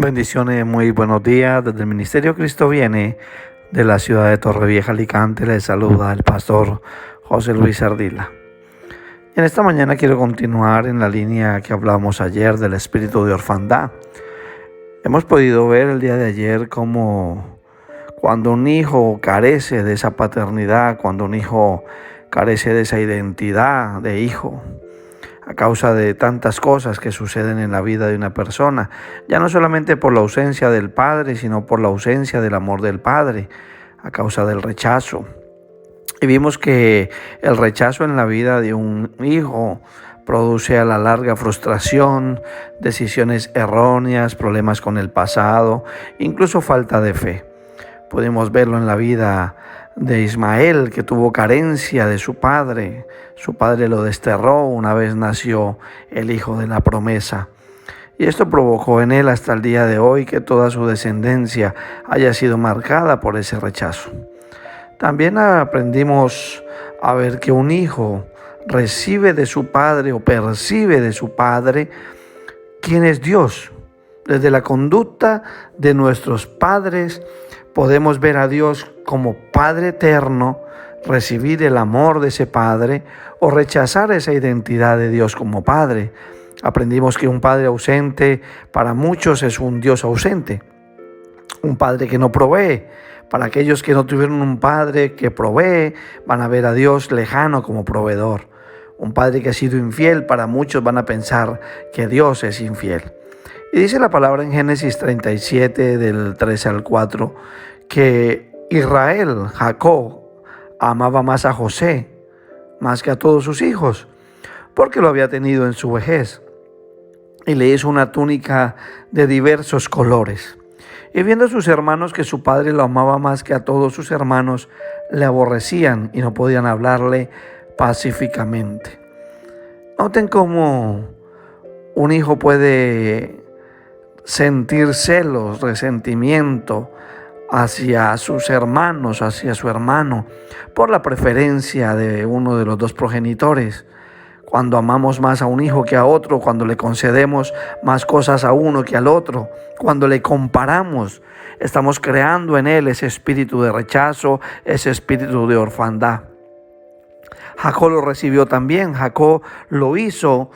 Bendiciones, muy buenos días. Desde el Ministerio Cristo Viene de la ciudad de Torrevieja, Alicante, les saluda el pastor José Luis Ardila. En esta mañana quiero continuar en la línea que hablamos ayer del espíritu de orfandad. Hemos podido ver el día de ayer cómo cuando un hijo carece de esa paternidad, cuando un hijo carece de esa identidad de hijo, a causa de tantas cosas que suceden en la vida de una persona, ya no solamente por la ausencia del padre, sino por la ausencia del amor del padre, a causa del rechazo. Y vimos que el rechazo en la vida de un hijo produce a la larga frustración, decisiones erróneas, problemas con el pasado, incluso falta de fe. Pudimos verlo en la vida de Ismael, que tuvo carencia de su padre. Su padre lo desterró una vez nació el hijo de la promesa. Y esto provocó en él hasta el día de hoy que toda su descendencia haya sido marcada por ese rechazo. También aprendimos a ver que un hijo recibe de su padre o percibe de su padre quién es Dios. Desde la conducta de nuestros padres podemos ver a Dios como Padre eterno, recibir el amor de ese Padre o rechazar esa identidad de Dios como Padre. Aprendimos que un Padre ausente para muchos es un Dios ausente, un Padre que no provee. Para aquellos que no tuvieron un Padre que provee, van a ver a Dios lejano como proveedor. Un Padre que ha sido infiel, para muchos van a pensar que Dios es infiel. Y dice la palabra en Génesis 37, del 13 al 4, que Israel, Jacob, amaba más a José, más que a todos sus hijos, porque lo había tenido en su vejez. Y le hizo una túnica de diversos colores. Y viendo a sus hermanos que su padre lo amaba más que a todos sus hermanos, le aborrecían y no podían hablarle pacíficamente. Noten cómo un hijo puede sentir celos, resentimiento hacia sus hermanos, hacia su hermano, por la preferencia de uno de los dos progenitores. Cuando amamos más a un hijo que a otro, cuando le concedemos más cosas a uno que al otro, cuando le comparamos, estamos creando en él ese espíritu de rechazo, ese espíritu de orfandad. Jacob lo recibió también. Jacob lo hizo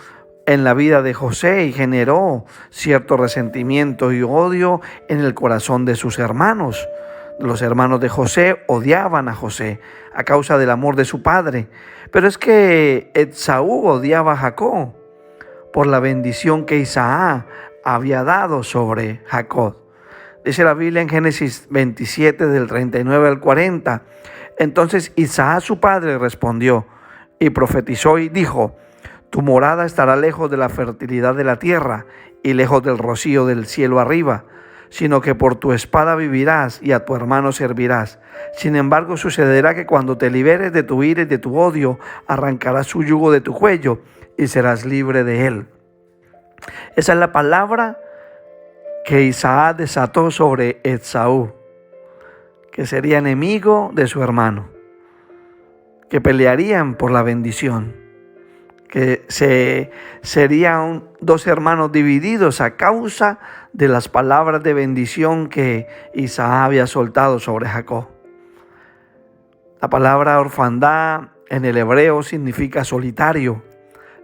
en la vida de José y generó cierto resentimiento y odio en el corazón de sus hermanos. Los hermanos de José odiaban a José a causa del amor de su padre. Pero es que Esaú odiaba a Jacob por la bendición que Isaac había dado sobre Jacob. Dice la Biblia en Génesis 27, del 39 al 40. Entonces Isaac, su padre, respondió y profetizó y dijo: tu morada estará lejos de la fertilidad de la tierra y lejos del rocío del cielo arriba, sino que por tu espada vivirás y a tu hermano servirás. Sin embargo, sucederá que cuando te liberes de tu ira y de tu odio, arrancarás su yugo de tu cuello y serás libre de él. Esa es la palabra que Isaac desató sobre Esaú, que sería enemigo de su hermano, que pelearían por la bendición, que serían dos hermanos divididos a causa de las palabras de bendición que Isaac había soltado sobre Jacob. La palabra orfandad en el hebreo significa solitario,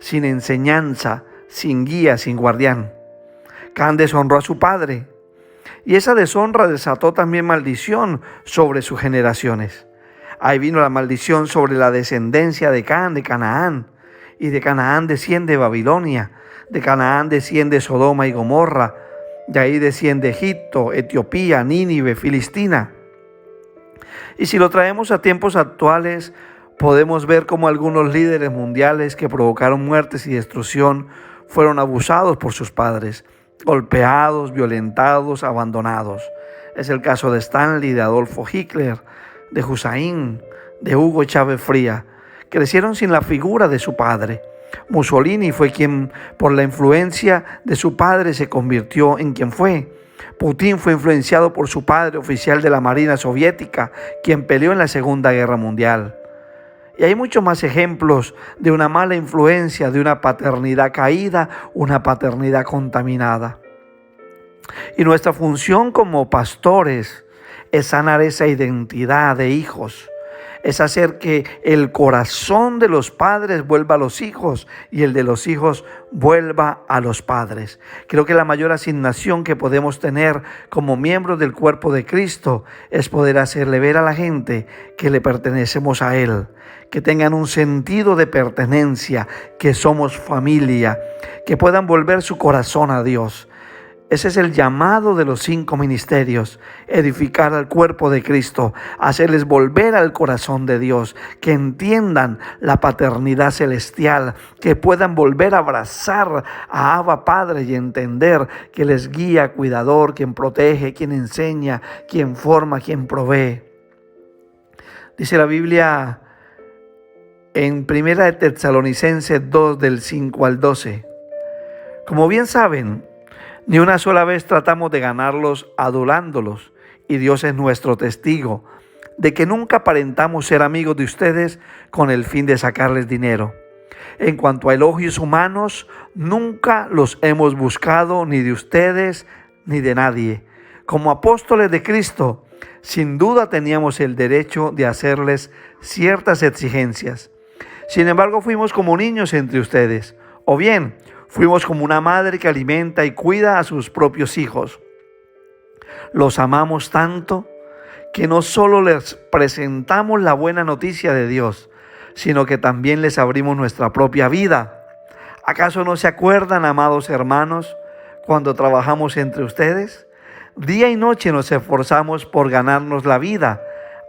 sin enseñanza, sin guía, sin guardián. Can deshonró a su padre, y esa deshonra desató también maldición sobre sus generaciones. Ahí vino la maldición sobre la descendencia de Can, de Canaán. Y de Canaán desciende Babilonia, de Canaán desciende Sodoma y Gomorra, de ahí desciende Egipto, Etiopía, Nínive, Filistina. Y si lo traemos a tiempos actuales, podemos ver cómo algunos líderes mundiales que provocaron muertes y destrucción fueron abusados por sus padres, golpeados, violentados, abandonados. Es el caso de Stanley, de Adolfo Hitler, de Hussein, de Hugo Chávez Fría. Crecieron sin la figura de su padre. Mussolini fue quien, por la influencia de su padre, se convirtió en quien fue. Putin fue influenciado por su padre, oficial de la Marina Soviética, quien peleó en la Segunda Guerra Mundial. Y hay muchos más ejemplos de una mala influencia, de una paternidad caída, una paternidad contaminada. Y nuestra función como pastores es sanar esa identidad de hijos. Es hacer que el corazón de los padres vuelva a los hijos y el de los hijos vuelva a los padres. Creo que la mayor asignación que podemos tener como miembros del cuerpo de Cristo es poder hacerle ver a la gente que le pertenecemos a Él, que tengan un sentido de pertenencia, que somos familia, que puedan volver su corazón a Dios. Ese es el llamado de los 5 ministerios: edificar al cuerpo de Cristo, hacerles volver al corazón de Dios, que entiendan la paternidad celestial, que puedan volver a abrazar a Abba Padre y entender que les guía, cuidador, quien protege, quien enseña, quien forma, quien provee. Dice la Biblia en 1 de Tesalonicenses 2, del 5 al 12. Como bien saben, ni una sola vez tratamos de ganarlos adulándolos, y Dios es nuestro testigo de que nunca aparentamos ser amigos de ustedes con el fin de sacarles dinero. En cuanto a elogios humanos, nunca los hemos buscado, ni de ustedes ni de nadie. Como apóstoles de Cristo, sin duda teníamos el derecho de hacerles ciertas exigencias. Sin embargo, fuimos como niños entre ustedes, o bien fuimos como una madre que alimenta y cuida a sus propios hijos. Los amamos tanto que no solo les presentamos la buena noticia de Dios, sino que también les abrimos nuestra propia vida. ¿Acaso no se acuerdan, amados hermanos, cuando trabajamos entre ustedes? Día y noche nos esforzamos por ganarnos la vida,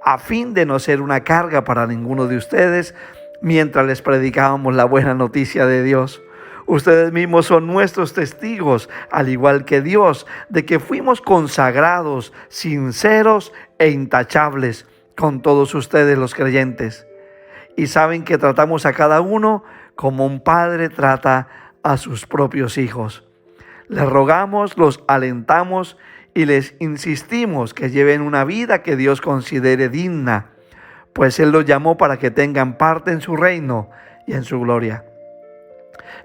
a fin de no ser una carga para ninguno de ustedes mientras les predicábamos la buena noticia de Dios. Ustedes mismos son nuestros testigos, al igual que Dios, de que fuimos consagrados, sinceros e intachables con todos ustedes los creyentes. Y saben que tratamos a cada uno como un padre trata a sus propios hijos. Les rogamos, los alentamos y les insistimos que lleven una vida que Dios considere digna, pues Él los llamó para que tengan parte en su reino y en su gloria.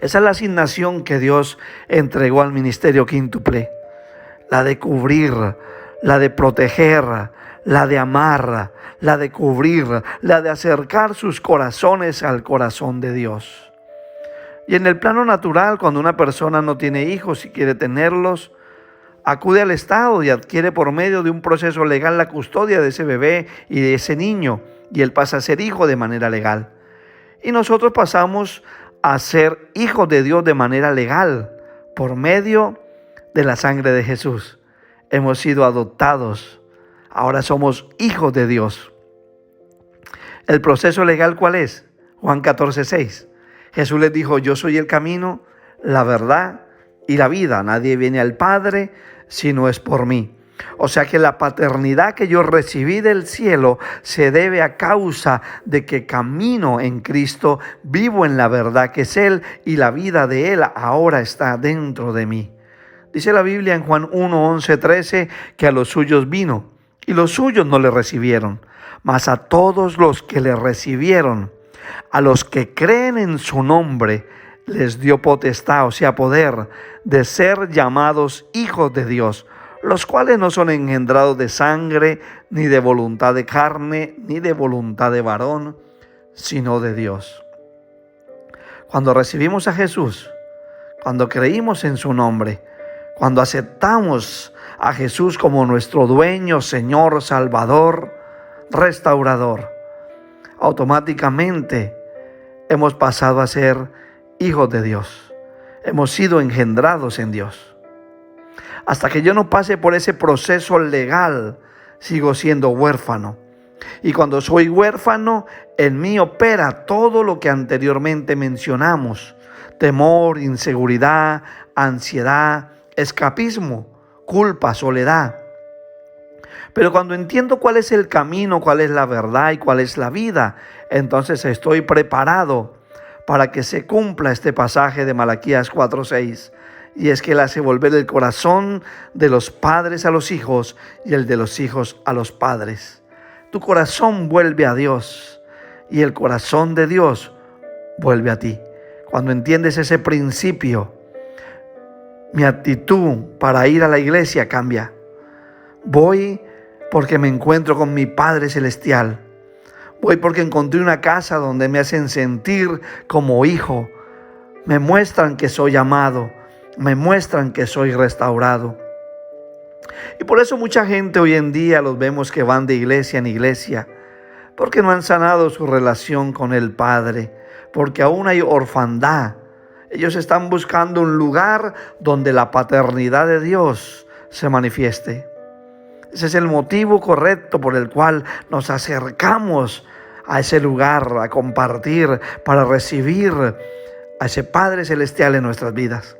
Esa es la asignación que Dios entregó al ministerio quíntuple: la de cubrir, la de proteger, la de amar, la de cubrir, la de acercar sus corazones al corazón de Dios. Y en el plano natural, cuando una persona no tiene hijos y quiere tenerlos, acude al Estado y adquiere por medio de un proceso legal la custodia de ese bebé y de ese niño, y él pasa a ser hijo de manera legal. Y nosotros pasamos a ser hijos de Dios de manera legal, por medio de la sangre de Jesús. Hemos sido adoptados, ahora somos hijos de Dios. ¿El proceso legal cuál es? Juan 14:6. Jesús les dijo: yo soy el camino, la verdad y la vida. Nadie viene al Padre si no es por mí. O sea que la paternidad que yo recibí del cielo se debe a causa de que camino en Cristo, vivo en la verdad que es Él, y la vida de Él ahora está dentro de mí. Dice la Biblia en Juan 1, 11, 13 que a los suyos vino y los suyos no le recibieron, mas a todos los que le recibieron, a los que creen en su nombre, les dio potestad, o sea, poder, de ser llamados hijos de Dios, los cuales no son engendrados de sangre, ni de voluntad de carne, ni de voluntad de varón, sino de Dios. Cuando recibimos a Jesús, cuando creímos en su nombre, cuando aceptamos a Jesús como nuestro dueño, Señor, Salvador, restaurador, automáticamente hemos pasado a ser hijos de Dios. Hemos sido engendrados en Dios. Hasta que yo no pase por ese proceso legal, sigo siendo huérfano. Y cuando soy huérfano, en mí opera todo lo que anteriormente mencionamos: temor, inseguridad, ansiedad, escapismo, culpa, soledad. Pero cuando entiendo cuál es el camino, cuál es la verdad y cuál es la vida, entonces estoy preparado para que se cumpla este pasaje de Malaquías 4:6. Y es que Él hace volver el corazón de los padres a los hijos y el de los hijos a los padres. Tu corazón vuelve a Dios y el corazón de Dios vuelve a ti. Cuando entiendes ese principio, mi actitud para ir a la iglesia cambia. Voy porque me encuentro con mi Padre Celestial. Voy porque encontré una casa donde me hacen sentir como hijo. Me muestran que soy amado. Me muestran que soy restaurado. Y por eso mucha gente hoy en día los vemos que van de iglesia en iglesia, porque no han sanado su relación con el Padre, porque aún hay orfandad. Ellos están buscando un lugar donde la paternidad de Dios se manifieste. Ese es el motivo correcto por el cual nos acercamos a ese lugar, a compartir, para recibir a ese Padre Celestial en nuestras vidas.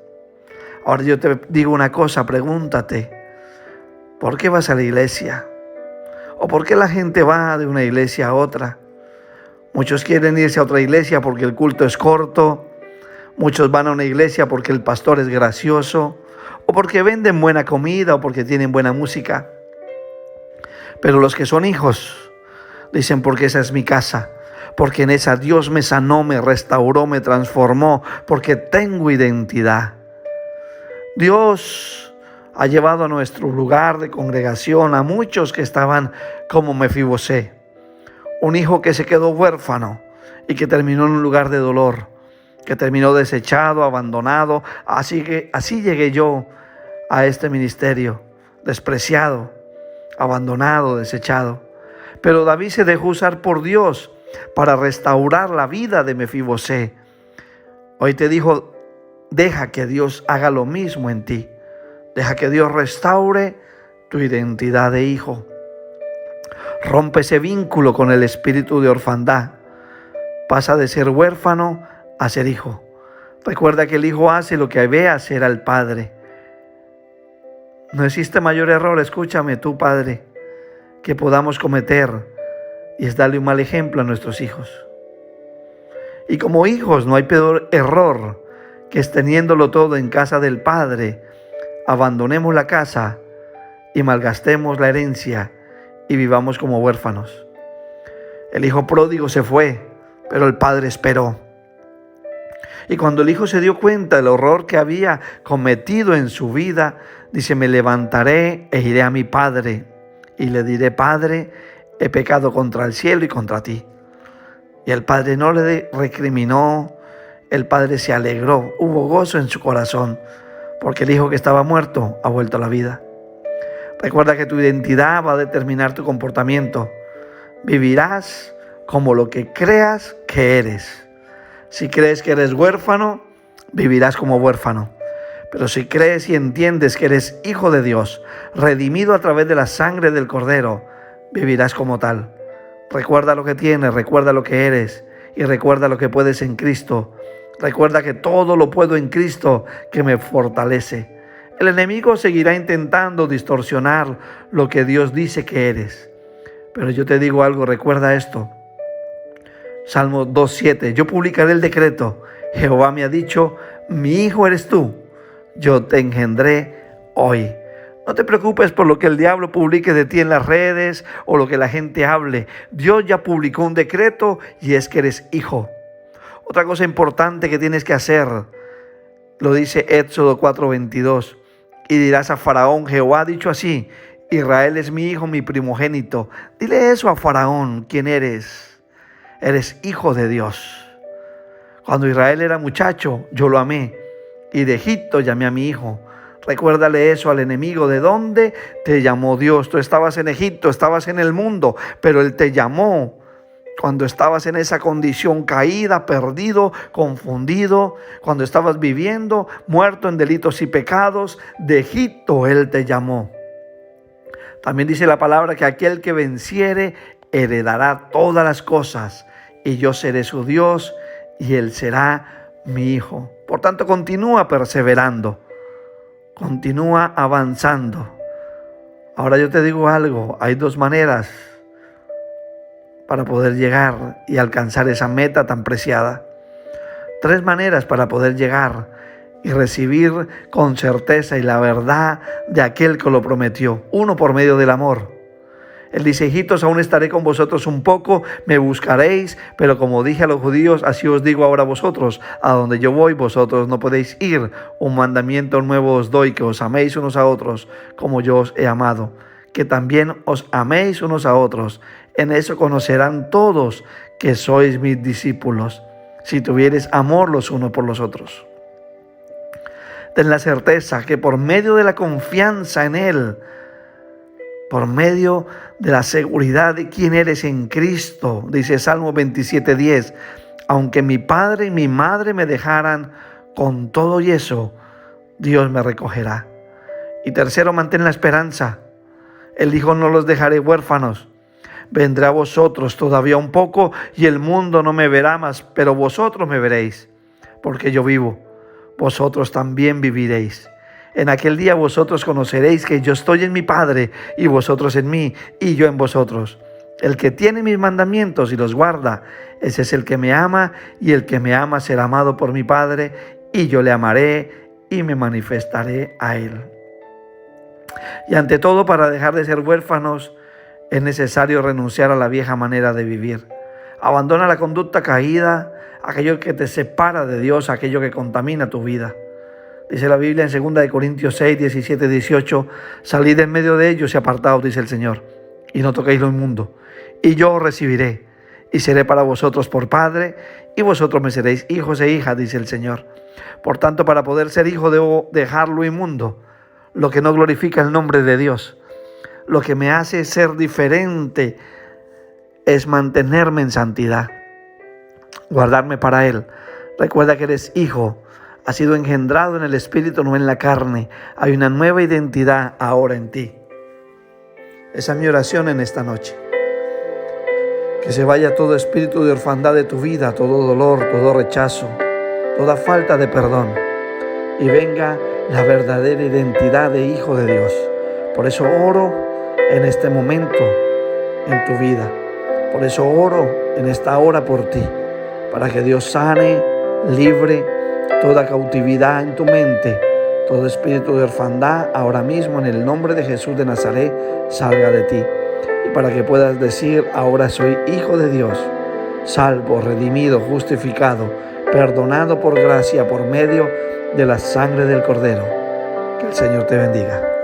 Ahora yo te digo una cosa, pregúntate, ¿por qué vas a la iglesia? ¿O por qué la gente va de una iglesia a otra? Muchos quieren irse a otra iglesia porque el culto es corto. Muchos van a una iglesia porque el pastor es gracioso, o porque venden buena comida, o porque tienen buena música. Pero los que son hijos dicen, porque esa es mi casa, porque en esa Dios me sanó, me restauró, me transformó, porque tengo identidad. Dios ha llevado a nuestro lugar de congregación a muchos que estaban como Mefibosé, un hijo que se quedó huérfano y que terminó en un lugar de dolor, que terminó desechado, abandonado. Así llegué yo a este ministerio, despreciado, abandonado, desechado. Pero David se dejó usar por Dios para restaurar la vida de Mefibosé. Hoy te dijo, deja que Dios haga lo mismo en ti. Deja que Dios restaure tu identidad de hijo. Rompe ese vínculo con el espíritu de orfandad. Pasa de ser huérfano a ser hijo. Recuerda que el hijo hace lo que ve hacer al padre. No existe mayor error, escúchame tú, padre, que podamos cometer, y es darle un mal ejemplo a nuestros hijos. Y como hijos no hay peor error que es teniéndolo todo en casa del padre, abandonemos la casa y malgastemos la herencia y vivamos como huérfanos. El hijo pródigo se fue, pero el padre esperó. Y cuando el hijo se dio cuenta del horror que había cometido en su vida, dice, me levantaré e iré a mi padre y le diré, Padre, he pecado contra el cielo y contra ti. Y el padre no le recriminó, el padre se alegró, hubo gozo en su corazón, porque el hijo que estaba muerto ha vuelto a la vida. Recuerda que tu identidad va a determinar tu comportamiento. Vivirás como lo que creas que eres. Si crees que eres huérfano, vivirás como huérfano. Pero si crees y entiendes que eres hijo de Dios, redimido a través de la sangre del Cordero, vivirás como tal. Recuerda lo que tienes, recuerda lo que eres y recuerda lo que puedes en Cristo. Recuerda que todo lo puedo en Cristo que me fortalece. El enemigo seguirá intentando distorsionar lo que Dios dice que eres. Pero yo te digo algo, recuerda esto. Salmo 2:7, yo publicaré el decreto. Jehová me ha dicho, mi hijo eres tú, yo te engendré hoy. No te preocupes por lo que el diablo publique de ti en las redes o lo que la gente hable. Dios ya publicó un decreto y es que eres hijo. Otra cosa importante que tienes que hacer, lo dice Éxodo 4:22, y dirás a Faraón, Jehová ha dicho así, Israel es mi hijo, mi primogénito. Dile eso a Faraón, ¿quién eres? Eres hijo de Dios. Cuando Israel era muchacho, yo lo amé, y de Egipto llamé a mi hijo. Recuérdale eso al enemigo. ¿De dónde te llamó Dios? Tú estabas en Egipto, estabas en el mundo, pero Él te llamó cuando estabas en esa condición caída, perdido, confundido, cuando estabas viviendo, muerto en delitos y pecados. De Egipto Él te llamó. También dice la palabra que aquel que venciere heredará todas las cosas, y yo seré su Dios, y Él será mi hijo. Por tanto, continúa perseverando. Continúa avanzando. Ahora yo te digo algo, hay dos maneras para poder llegar y alcanzar esa meta tan preciada. Tres maneras para poder llegar y recibir con certeza y la verdad de aquel que lo prometió. Uno, por medio del amor. Él dice: hijitos, aún estaré con vosotros un poco, me buscaréis, pero como dije a los judíos, así os digo ahora a vosotros: a donde yo voy, vosotros no podéis ir. Un mandamiento nuevo os doy, que os améis unos a otros, como yo os he amado, que también os améis unos a otros. En eso conocerán todos que sois mis discípulos, si tuviereis amor los unos por los otros. Ten la certeza que por medio de la confianza en Él, por medio de la seguridad de quién eres en Cristo, dice Salmo 27:10, aunque mi padre y mi madre me dejaran, con todo y eso, Dios me recogerá. Y tercero, mantén la esperanza. Él dijo: no los dejaré huérfanos. Vendré a vosotros todavía un poco y el mundo no me verá más, pero vosotros me veréis, porque yo vivo, vosotros también viviréis. En aquel día vosotros conoceréis que yo estoy en mi Padre y vosotros en mí y yo en vosotros. El que tiene mis mandamientos y los guarda, ese es el que me ama, y el que me ama será amado por mi Padre, y yo le amaré y me manifestaré a él. Y ante todo, para dejar de ser huérfanos, es necesario renunciar a la vieja manera de vivir. Abandona la conducta caída, aquello que te separa de Dios, aquello que contamina tu vida. Dice la Biblia en 2 Corintios 6, 17, 18, salid en medio de ellos y apartaos, dice el Señor, y no toquéis lo inmundo, y yo os recibiré, y seré para vosotros por Padre, y vosotros me seréis hijos e hijas, dice el Señor. Por tanto, para poder ser hijo debo dejar lo inmundo, lo que no glorifica el nombre de Dios. Lo que me hace ser diferente es mantenerme en santidad, guardarme para Él. Recuerda que eres hijo, has sido engendrado en el Espíritu, no en la carne. Hay una nueva identidad ahora en ti. Esa es mi oración en esta noche. Que se vaya todo espíritu de orfandad de tu vida, todo dolor, todo rechazo, toda falta de perdón, y venga la verdadera identidad de hijo de Dios. Por eso oro en este momento en tu vida. Por eso oro en esta hora por ti, para que Dios sane, libre toda cautividad en tu mente, todo espíritu de orfandad ahora mismo en el nombre de Jesús de Nazaret salga de ti. Y para que puedas decir: ahora soy hijo de Dios, salvo, redimido, justificado, perdonado por gracia por medio de la sangre del Cordero. Que el Señor te bendiga.